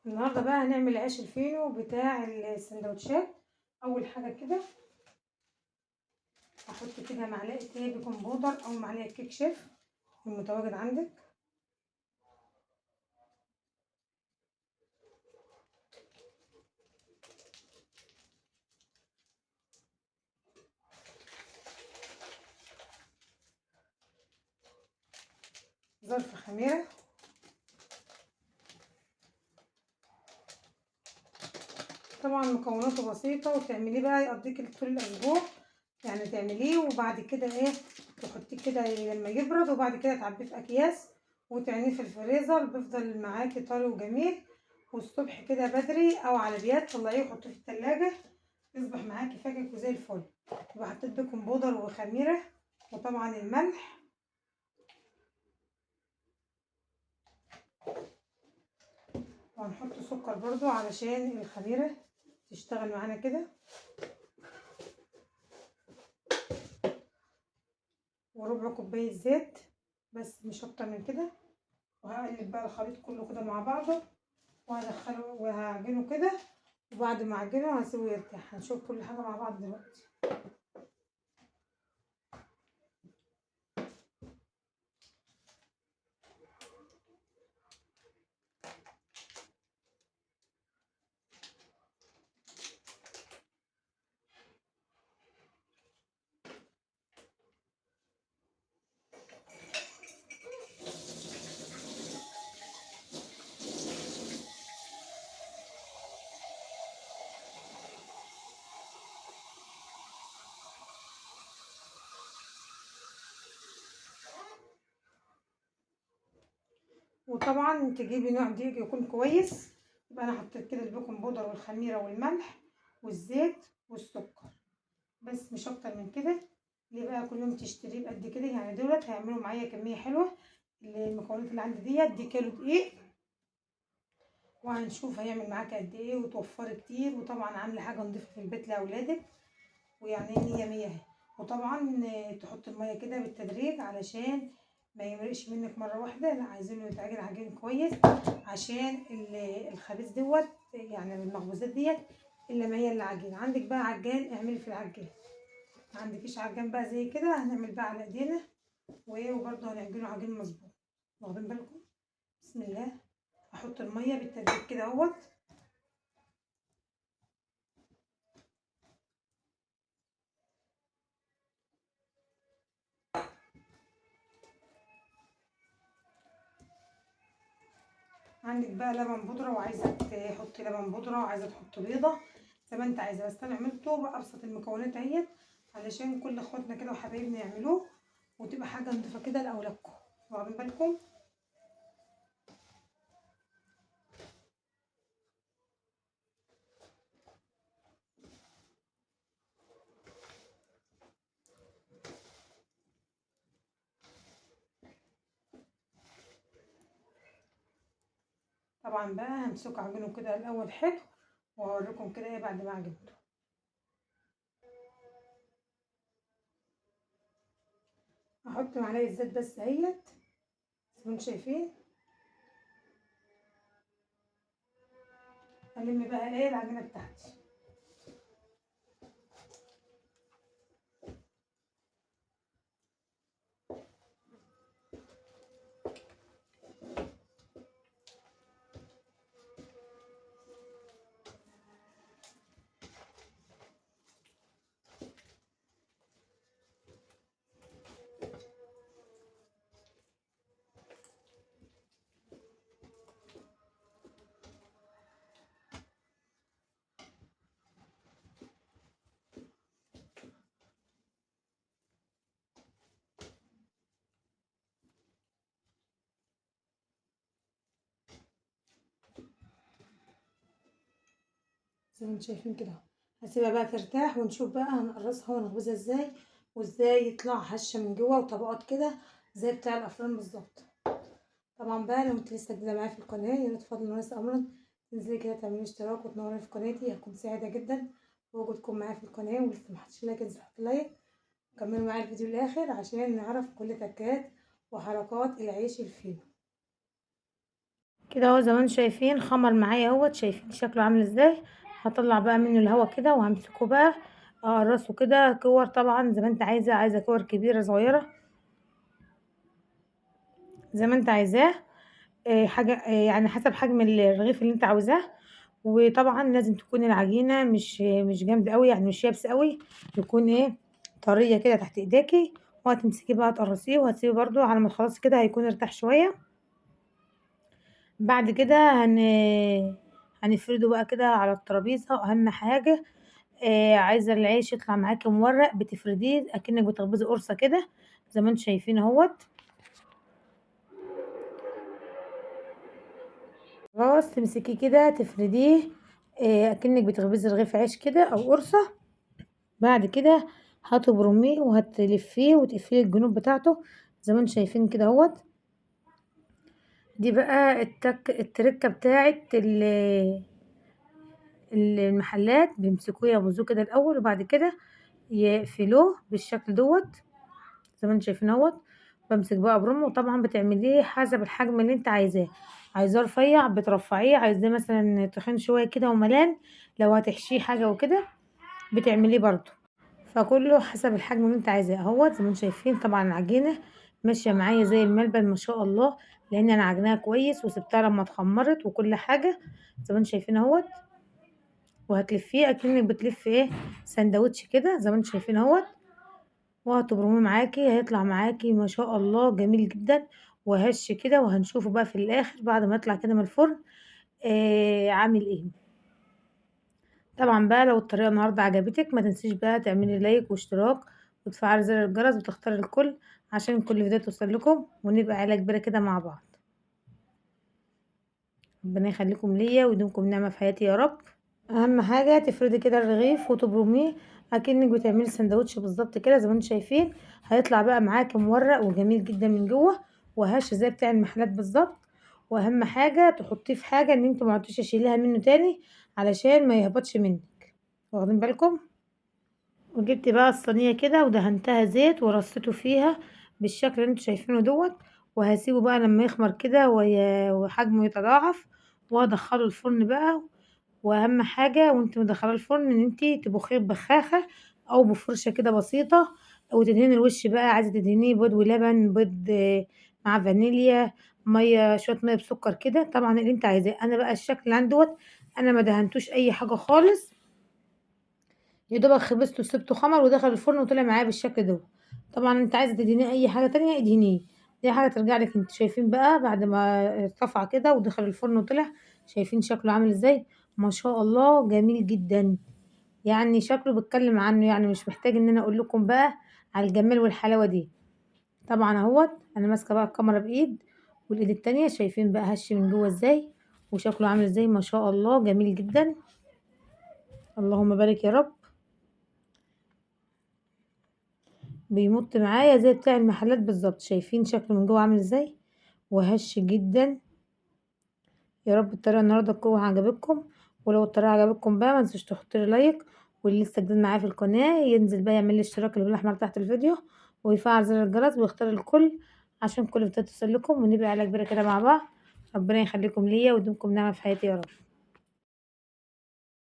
النهارده بقى هنعمل عيش الفينو بتاع السندوتشات. اول حاجه كده هحط كده معلقه بيكنج باودر او معلقه كيك شيف المتواجد عندك. ظرف خميره. طبعا مكوناته بسيطه وتعمليه بقى يقضيك طول الاسبوع، يعني تعمليه وبعد كده تحطيه كده لما يبرد، وبعد كده تعبيه في اكياس وتعينيه في الفريزر، بيفضل معاكي طري وجميل. والصبح كده بدري او على بيات طلعيه وحطيه في التلاجة يصبح معاكي فاكك وزي الفل. يبقى حطيت بيكنج باودر وخميره وطبعا الملح، وهنحط سكر برضو علشان الخميره تشتغل معانا كده، وربع كوبايه زيت بس مش اكتر من كده. وهقلب بقى الخليط كله كده مع بعضه وهدخله وهعجنه كده، وبعد ما اعجنه هسيبه يرتاح. هنشوف كل حاجه مع بعض دلوقتي. وطبعا تجيبي نوع دقيق يكون كويس. يبقى انا حطيت كده البيكنج باودر والخميره والملح والزيت والسكر بس مش اكتر من كده. ليه بقى كل يوم تشتريه بقد كده؟ يعني دولت هيعملوا معايا كميه حلوه. المكونات اللي عندي دي كيلو دقيق، وهنشوف هيعمل معاك قد ايه وتوفري كتير. وطبعا عامله حاجه نضيفه في البيت لاولادك، ويعني مية مية اهي. وطبعا تحط الميه كده بالتدريج علشان ما يمرقش منك مره واحده، لا عايزينه يتعجن عجين كويس عشان الخبيز دوت، يعني المخبوزات ديت الا ما هي اللي عجين. عندك بقى عجان اعملي في العجان، ما عندكيش عجان بقى زي كده هنعمل بقى على ايدينا وبرضه هنعجنه عجين مظبوط. واخدين بالكم؟ بسم الله. احط الميه بالتدريج كده اهوت. عندك بقى لبن بودره وعايزه تحطي لبن بودره وعايزه تحطي بيضه زي ما انت عايزه، بس انا عملته بابسط المكونات اهيت علشان كل اخواتنا كده وحبايبنا يعملوه وتبقى حاجه نضيفه كده لاولادكم. واخدين بالكم؟ طبعا بقى همسكوا عجينه كده الاول حلو وهوريكم كده بعد ما عجنته. هحط معلقه زيت بس اهيت زي ما انتم شايفين. هلم بقى العجينه بتاعتي. زي ما انتم شايفين كده هسيبها بقى ترتاح ونشوف بقى هنقرصها ونخبزها ازاي، وازاي يطلع هشه من جوه وطبقات كده زي بتاع الافران بالظبط. طبعا بقى لو انت لسه جديده معايا في القناه يا ريت فضلا وليس امرا تنزلي كده تعملي اشتراك وتنوري في قناتي، هكون سعيده جدا بوجودكم معايا في القناه. ولسه محدش لايك انزل حط لايك وكملوا معايا الفيديو للاخر عشان نعرف كل تكات وحركات العيش الفينو. كده اهو زي ما انتم شايفين خمر معايا اهوت، شايفين شكله عامل ازاي. هطلع بقى منه الهوا كده وهمسكه بقى اقرصه كده كور، طبعا زي ما انت عايزه كور كبيره صغيره زي ما انت عايزاه. حاجه يعني حسب حجم الرغيف اللي انت عاوزاه. وطبعا لازم تكون العجينه مش جامده قوي، يعني مش يابسه قوي، تكون طريه كده تحت ايديكي. وهتمسكي بقى تقرصيه وهتسيبيه برضو على ما تخلصي كده هيكون ارتاح شويه. بعد كده هنفرده بقى كده على الترابيزه. اهم حاجه عايزه العيش يطلع معاكي مورق، بتفرديه اكنك بتخبزي قرصه كده زي ما انتم شايفين اهوت. خلاص تمسكيه كده تفرديه اكنك بتخبزي رغيف عيش كده او قرصه. بعد كده هتبرميه وهتلفيه وتقفلي الجنوب بتاعته زي ما انتم شايفين كده اهوت. دي بقى التركه بتاعت المحلات، بيمسكوه يغزوه كده الاول وبعد كده يقفلوه بالشكل دوت زي ما انتم شايفين اهوت. بمسك بقى برمه، وطبعا بتعمليه حسب الحجم اللي انت عايزاه. عايزاه رفيع بترفعيه، عايزاه مثلا تخين شويه كده وملان لو هتحشيه حاجه وكده بتعمليه برضو. فكله حسب الحجم اللي انت عايزاه اهوت. زي ما انتم شايفين طبعا العجينه ماشيه معايا زي الملبن ما شاء الله، لان انا عجناها كويس وسبتها لما اتخمرت وكل حاجه زي ما انتم شايفين اهوت. وهتلفيه اكنك بتلفي سندوتش كده زي ما انتم شايفين اهوت. وهتبرميه معاكي هيطلع معاكي ما شاء الله جميل جدا وهش كده. وهنشوفه بقى في الاخر بعد ما يطلع كده من الفرن عامل ايه. طبعا بقى لو الطريقه النهارده عجبتك ما تنسيش بقى تعملي لايك واشتراك وتفعلي زر الجرس وتختاري الكل عشان كل فيديو توصل لكم ونبقى عيله كبيره كده مع بعض. ربنا يخليكم ليا ويدومكم نعمه في حياتي يا رب. اهم حاجه تفردي كده الرغيف وتبرميه اكنك بتعملي سندوتش بالظبط كده زي ما انتم شايفين. هيطلع بقى معاكي مورق وجميل جدا من جوه وهش زي بتاع المحلات بالظبط. واهم حاجه تحطيه في حاجه ان انتوا ما عدتوش تشيليها منه تاني علشان ما يهبطش منك، واخدين بالكم. وجبت بقى الصينيه كده ودهنتها زيت ورصيته فيها بالشكل اللي انتوا شايفينه دوت. وهسيبه بقى لما يخمر كده وحجمه يتضاعف وهدخله الفرن بقى. واهم حاجه وانت مدخله الفرن ان انت تبخيه ببخاخه او بفرشه كده بسيطه، وتدهني الوش بقى. عايزه تدهنيه بيض ولبن، بيض مع فانيليا، ميه شويه ميه بسكر كده طبعا اللي انت عايزاه. انا بقى الشكل اللي عندي دوت انا ما دهنتوش اي حاجه خالص، يا دوبك خبزته وسبته خمر ودخل الفرن وطلع معايا بالشكل ده. طبعا انت عايزه تدهنيه اي حاجه تانية ادهنيه، دي حاجه ترجع لك انت. شايفين بقى بعد ما ارتفع كده ودخل الفرن وطلع، شايفين شكله عامل ازاي ما شاء الله جميل جدا. يعني شكله بيتكلم عنه، يعني مش محتاج ان انا اقول لكم بقى على الجمال والحلاوه دي. طبعا اهوت انا ماسكه بقى الكاميرا بايد والايد التانية، شايفين بقى هش من جوه ازاي وشكله عامل ازاي ما شاء الله جميل جدا. اللهم بارك يا رب. بيمط معايا زي بتاع المحلات بالظبط، شايفين شكله من جوه عامل ازاي وهش جدا. يا رب الطريقه النهارده تكون عجبتكم، ولو الطريقه عجبتكم بقى ما تنسوش تحطوا لي لايك، واللي لسه جديد معايا في القناه ينزل بقى يعمل لي اشتراك اللي بالاحمر تحت الفيديو ويفعل زر الجرس ويختار الكل عشان كل فيديو توصل لكم ونبقى على كبيره كده مع بعض. ربنا يخليكم ليا ويديمكم نعمه في حياتي يا رب.